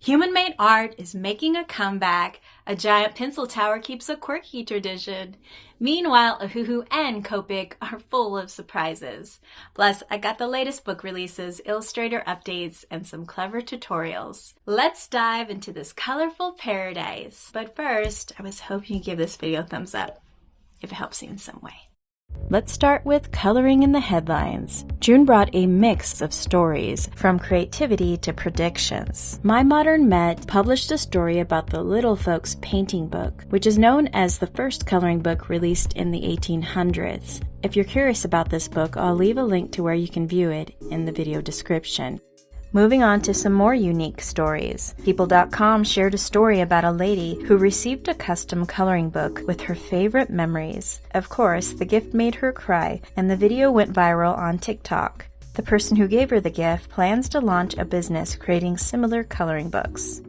Human-made art is making a comeback. A giant pencil tower keeps a quirky tradition. Meanwhile, Ohuhu and Copic are full of surprises. Plus, I got the latest book releases, Illustrator updates, and some clever tutorials. Let's dive into this colorful paradise. But first, I was hoping you'd give this video a thumbs up, if it helps you in some way. Let's start with coloring in the headlines. June brought a mix of stories, from creativity to predictions. My Modern Met published a story about the Little Folks painting book, which is known as the first coloring book released in the 1800s. If you're curious about this book, I'll leave a link to where you can view it in the video description. Moving on to some more unique stories. People.com shared a story about a lady who received a custom coloring book with her favorite memories. Of course, the gift made her cry, and the video went viral on TikTok. The person who gave her the gift plans to launch a business creating similar coloring books.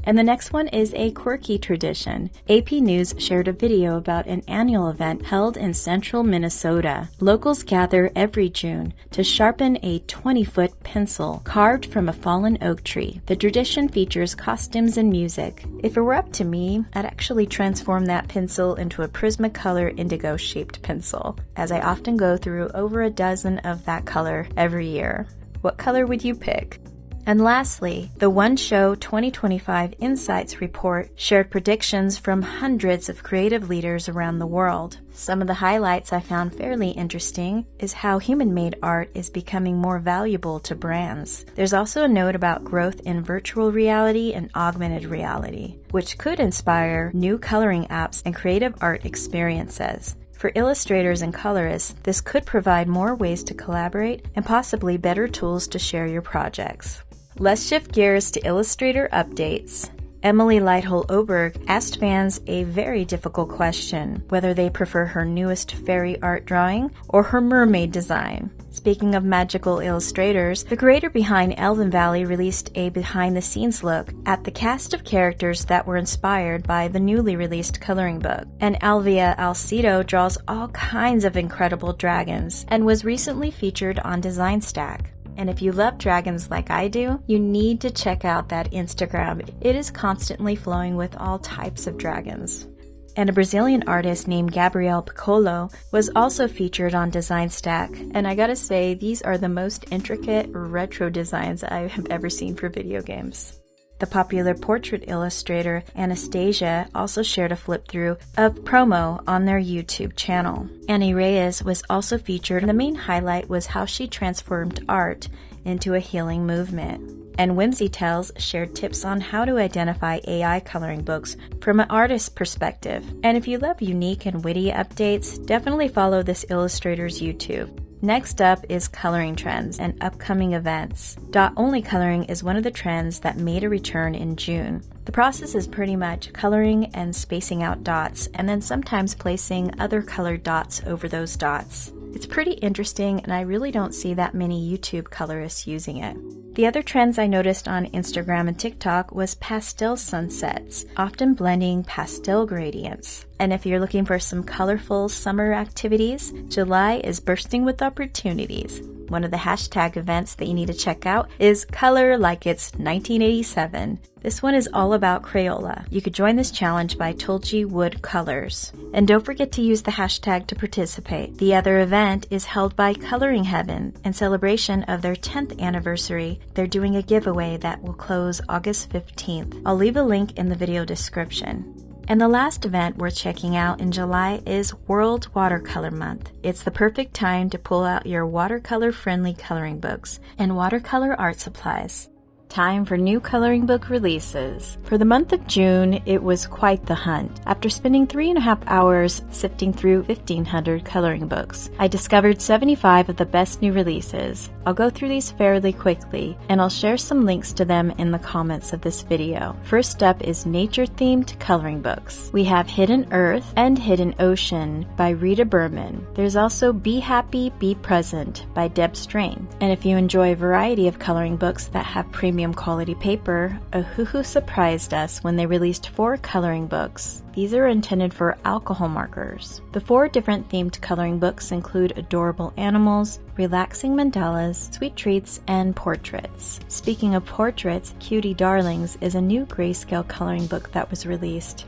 And the next one is a quirky tradition. AP News shared a video about an annual event held in central Minnesota. Locals gather every June to sharpen a 20-foot pencil carved from a fallen oak tree. The tradition features costumes and music. If it were up to me, I'd actually transform that pencil into a Prismacolor indigo-shaped pencil, as I often go through over a dozen of that color every year. What color would you pick? And lastly, the One Show 2025 Insights Report shared predictions from hundreds of creative leaders around the world. Some of the highlights I found fairly interesting is how human-made art is becoming more valuable to brands. There's also a note about growth in virtual reality and augmented reality, which could inspire new coloring apps and creative art experiences. For illustrators and colorists, this could provide more ways to collaborate and possibly better tools to share your projects. Let's shift gears to Illustrator updates. Emily Lighthole-Oberg asked fans a very difficult question, whether they prefer her newest fairy art drawing or her mermaid design. Speaking of magical illustrators, the creator behind Elven Valley released a behind-the-scenes look at the cast of characters that were inspired by the newly released coloring book. And Alvia Alcedo draws all kinds of incredible dragons and was recently featured on Design Stack. And if you love dragons like I do, you need to check out that Instagram. It is constantly flowing with all types of dragons. And a Brazilian artist named Gabriel Piccolo was also featured on Design Stack. And I gotta say, these are the most intricate retro designs I have ever seen for video games. The popular portrait illustrator Anastasia also shared a flip-through of promo on their YouTube channel. Annie Reyes was also featured, and the main highlight was how she transformed art into a healing movement. And Whimsy Tells shared tips on how to identify AI coloring books from an artist's perspective. And if you love unique and witty updates, definitely follow this illustrator's YouTube. Next up is coloring trends and upcoming events. Dot-only coloring is one of the trends that made a return in June. The process is pretty much coloring and spacing out dots, and then sometimes placing other colored dots over those dots. It's pretty interesting, and I really don't see that many YouTube colorists using it. The other trends I noticed on Instagram and TikTok was pastel sunsets, often blending pastel gradients. And if you're looking for some colorful summer activities, July is bursting with opportunities. One of the hashtag events that you need to check out is Color Like It's 1987. This one is all about Crayola. You could join this challenge by Tulgey Wood Colors. And don't forget to use the hashtag to participate. The other event is held by Coloring Heaven. In celebration of their 10th anniversary, they're doing a giveaway that will close August 15th. I'll leave a link in the video description. And the last event worth checking out in July is World Watercolor Month. It's the perfect time to pull out your watercolor-friendly coloring books and watercolor art supplies. Time for new coloring book releases. For the month of June, it was quite the hunt. After spending 3.5 hours sifting through 1,500 coloring books, I discovered 75 of the best new releases. I'll go through these fairly quickly, and I'll share some links to them in the comments of this video. First up is nature-themed coloring books. We have Hidden Earth and Hidden Ocean by Rita Berman. There's also Be Happy, Be Present by Deb Strain. And if you enjoy a variety of coloring books that have premium premium quality paper, Ohuhu surprised us when they released 4 coloring books. These are intended for alcohol markers. The 4 different themed coloring books include adorable animals, relaxing mandalas, sweet treats, and portraits. Speaking of portraits, Cutie Darlings is a new grayscale coloring book that was released.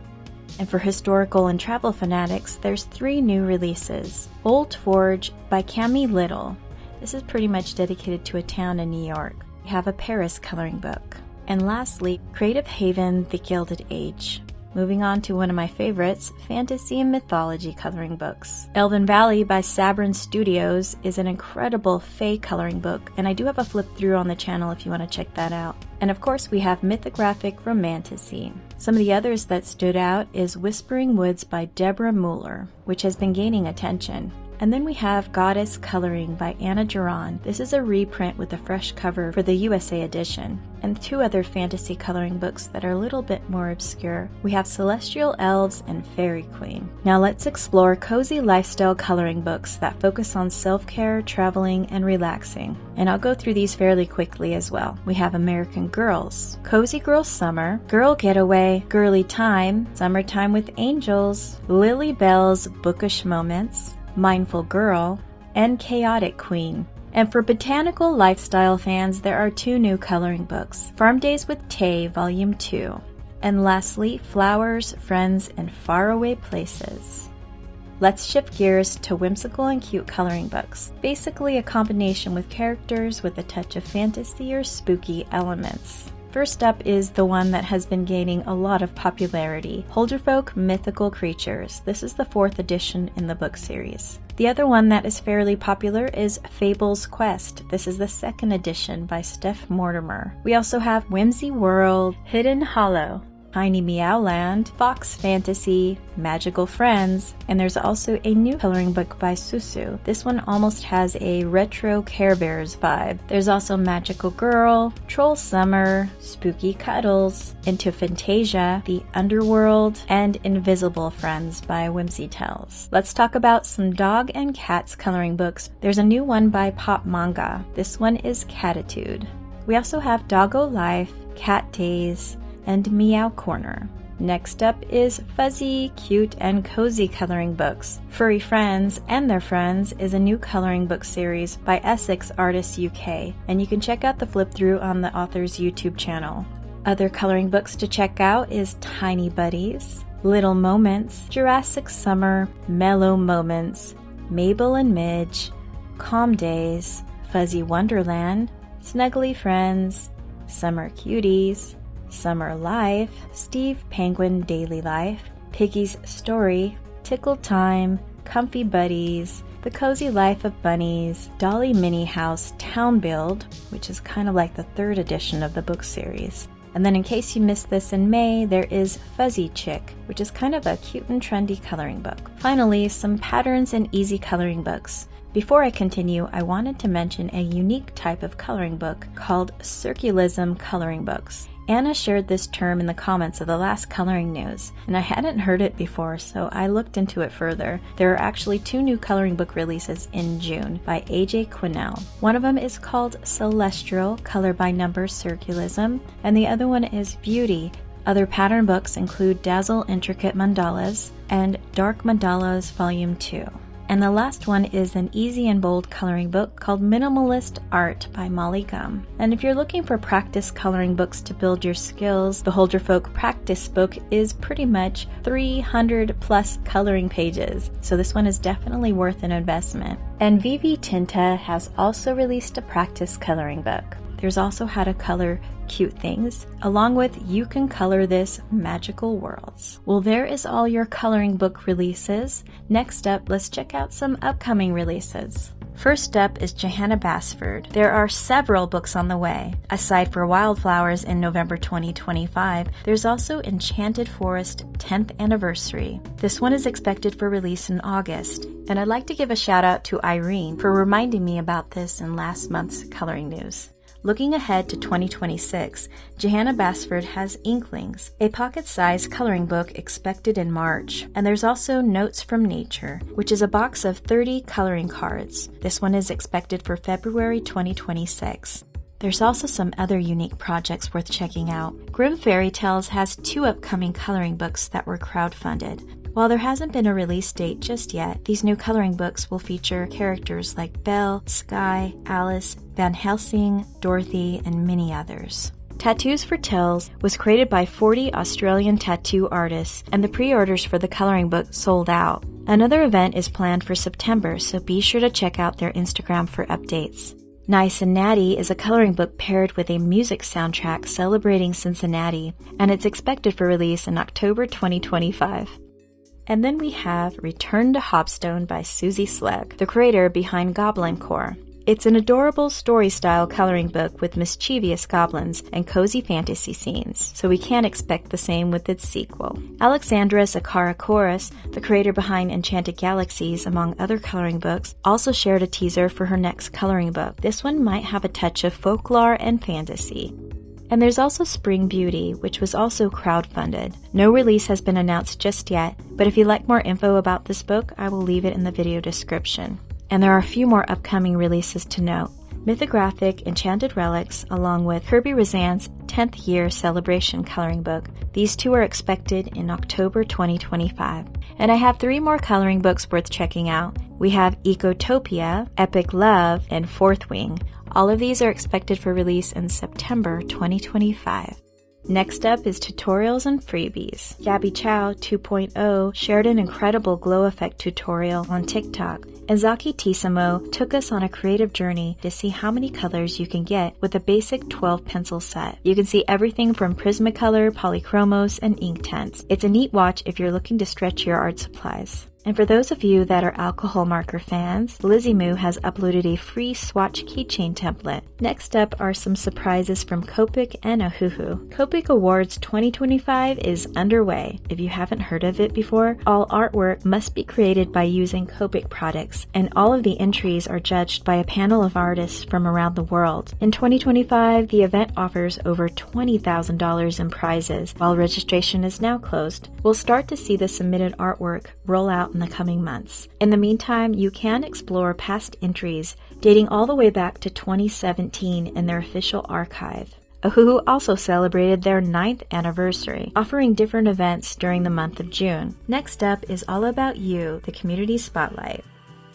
And for historical and travel fanatics, there's 3 new releases. Old Forge by Cami Little. This is pretty much dedicated to a town in New York. We have a Paris coloring book. And lastly, Creative Haven, The Gilded Age. Moving on to one of my favorites, fantasy and mythology coloring books. Elven Valley by Sabrin Studios is an incredible fae coloring book, and I do have a flip through on the channel if you want to check that out. And of course, we have mythographic romantasy. Some of the others that stood out is Whispering Woods by Deborah Mueller, which has been gaining attention. And then we have Goddess Coloring by Anna Duran. This is a reprint with a fresh cover for the USA edition. And 2 other fantasy coloring books that are a little bit more obscure. We have Celestial Elves and Fairy Queen. Now let's explore cozy lifestyle coloring books that focus on self-care, traveling, and relaxing. And I'll go through these fairly quickly as well. We have American Girls, Cozy Girl Summer, Girl Getaway, Girly Time, Summertime with Angels, Lily Bell's Bookish Moments, Mindful Girl, and Chaotic Queen. And for botanical lifestyle fans, there are 2 new coloring books, Farm Days with Tay, Volume 2, and lastly, Flowers, Friends, and Faraway Places. Let's shift gears to whimsical and cute coloring books, basically a combination with characters with a touch of fantasy or spooky elements. First up is the one that has been gaining a lot of popularity, Holderfolk Mythical Creatures. This is the 4th edition in the book series. The other one that is fairly popular is Fable's Quest. This is the 2nd edition by Steph Mortimer. We also have Whimsy World, Hidden Hollow, Tiny Meowland, Fox Fantasy, Magical Friends, and there's also a new coloring book by Susu. This one almost has a retro Care Bears vibe. There's also Magical Girl, Troll Summer, Spooky Cuddles, Into Fantasia, The Underworld, and Invisible Friends by Whimsy Tells. Let's talk about some dog and cats coloring books. There's a new one by Pop Manga. This one is Catitude. We also have Doggo Life, Cat Days, and Meow Corner. Next up is fuzzy, cute, and cozy coloring books. Furry Friends and Their Friends is a new coloring book series by Essex Artists UK, and you can check out the flip through on the author's YouTube channel. Other coloring books to check out is Tiny Buddies, Little Moments, Jurassic Summer, Mellow Moments, Mabel and Midge, Calm Days, Fuzzy Wonderland, Snuggly Friends, Summer Cuties, Summer Life, Steve Penguin Daily Life, Piggy's Story, Tickle Time, Comfy Buddies, The Cozy Life of Bunnies, Dolly Mini House Town Build, which is kind of like the 3rd edition of the book series. And then in case you missed this in May, there is Fuzzy Chick, which is kind of a cute and trendy coloring book. Finally, some patterns and easy coloring books. Before I continue, I wanted to mention a unique type of coloring book called Circulism coloring books. Anna shared this term in the comments of the last coloring news, and I hadn't heard it before, so I looked into it further. There are actually 2 new coloring book releases in June by AJ Quinnell. One of them is called Celestial, Color by Number Circulism, and the other one is Beauty. Other pattern books include Dazzle Intricate Mandalas and Dark Mandalas Volume 2. And the last one is an easy and bold coloring book called Minimalist Art by Molly Gum. And if you're looking for practice coloring books to build your skills, the Holderfolk Practice Book is pretty much 300 plus coloring pages. So this one is definitely worth an investment. And Vivi Tinta has also released a practice coloring book. There's also How to Color Cute Things, along with You Can Color This Magical Worlds. Well, there is all your coloring book releases. Next up, let's check out some upcoming releases. First up is Johanna Basford. There are several books on the way. Aside for Wildflowers in November 2025, there's also Enchanted Forest 10th Anniversary. This one is expected for release in August. And I'd like to give a shout out to Irene for reminding me about this in last month's coloring news. Looking ahead to 2026, Johanna Basford has Inklings, a pocket-sized coloring book expected in March. And there's also Notes from Nature, which is a box of 30 coloring cards. This one is expected for February 2026. There's also some other unique projects worth checking out. Grimm Fairy Tales has 2 upcoming coloring books that were crowdfunded. While there hasn't been a release date just yet, these new coloring books will feature characters like Belle, Skye, Alice, Van Helsing, Dorothy, and many others. Tattoos for Tales was created by 40 Australian tattoo artists, and the pre-orders for the coloring book sold out. Another event is planned for September, so be sure to check out their Instagram for updates. Nice and Natty is a coloring book paired with a music soundtrack celebrating Cincinnati, and it's expected for release in October 2025. And then we have Return to Hopstone by Susie Slegg, the creator behind Goblin Core. It's an adorable story-style coloring book with mischievous goblins and cozy fantasy scenes, so we can't expect the same with its sequel. Alexandra Zakara-Koris, the creator behind Enchanted Galaxies, among other coloring books, also shared a teaser for her next coloring book. This one might have a touch of folklore and fantasy. And there's also Spring Beauty, which was also crowdfunded. No release has been announced just yet, but if you'd like more info about this book, I will leave it in the video description. And there are a few more upcoming releases to note. Mythographic Enchanted Relics, along with Herbie Razan's 10th year celebration coloring book. These 2 are expected in October 2025. And I have 3 more coloring books worth checking out. We have Ecotopia, Epic Love, and Fourth Wing. All of these are expected for release in September 2025. Next up is tutorials and freebies. Gabby Chow 2.0 shared an incredible glow effect tutorial on TikTok, and Zaki Tisamo took us on a creative journey to see how many colors you can get with a basic 12 pencil set. You can see everything from Prismacolor, Polychromos, and Inktense. It's a neat watch if you're looking to stretch your art supplies. And for those of you that are alcohol marker fans, LizzyMooMae has uploaded a free swatch keychain template. Next up are some surprises from Copic and Ohuhu. Copic Awards 2025 is underway. If you haven't heard of it before, all artwork must be created by using Copic products, and all of the entries are judged by a panel of artists from around the world. In 2025, the event offers over $20,000 in prizes, while registration is now closed. We'll start to see the submitted artwork roll out in the coming months. In the meantime, you can explore past entries dating all the way back to 2017 in their official archive. Ohuhu also celebrated their 9th anniversary, offering different events during the month of June. Next up is All About You, the Community Spotlight.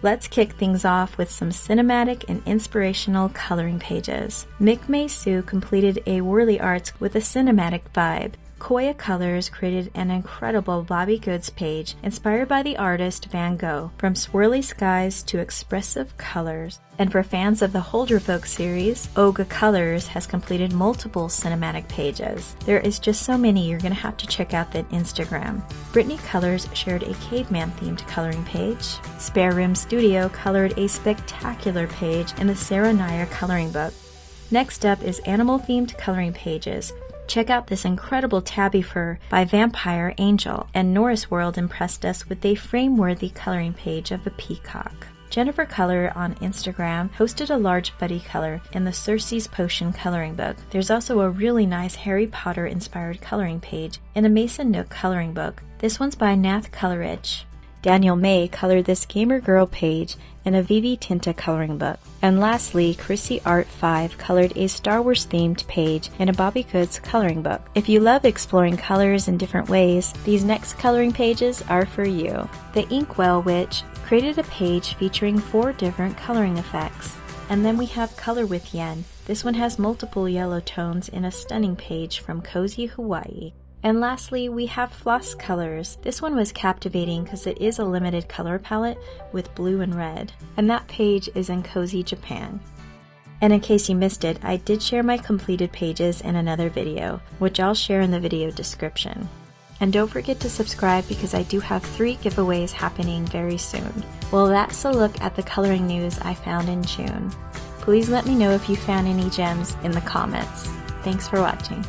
Let's kick things off with some cinematic and inspirational coloring pages. McMay Sue completed a Whirly Arts with a cinematic vibe. Koya Colors created an incredible Bobby Goods page inspired by the artist Van Gogh, from swirly skies to expressive colors. And for fans of the Holderfolk series, Olga Colors has completed multiple cinematic pages. There is just so many, you're going to have to check out that Instagram. Brittany Colors shared a caveman-themed coloring page. Spare Room Studio colored a spectacular page in the Sarah Nair coloring book. Next up is animal-themed coloring pages. Check out this incredible tabby fur by Vampire Angel, and Norris World impressed us with a frame-worthy coloring page of a peacock. Jennifer Color on Instagram hosted a large buddy color in the Circe's Potion coloring book. There's also a really nice Harry Potter-inspired coloring page in a Mason Nook coloring book. This one's by Nath Coleridge. Daniel May colored this Gamer Girl page in a Vivi Tinta coloring book. And lastly, Chrissy Art 5 colored a Star Wars themed page in a Bobby Goods coloring book. If you love exploring colors in different ways, these next coloring pages are for you. The Inkwell Witch created a page featuring 4 different coloring effects. And then we have Color with Yen. This one has multiple yellow tones in a stunning page from Cozy Hawaii. And lastly, we have Floss Colors. This one was captivating because it is a limited color palette with blue and red. And that page is in Cozy Japan. And in case you missed it, I did share my completed pages in another video, which I'll share in the video description. And don't forget to subscribe because I do have 3 giveaways happening very soon. Well, that's a look at the coloring news I found in June. Please let me know if you found any gems in the comments. Thanks for watching.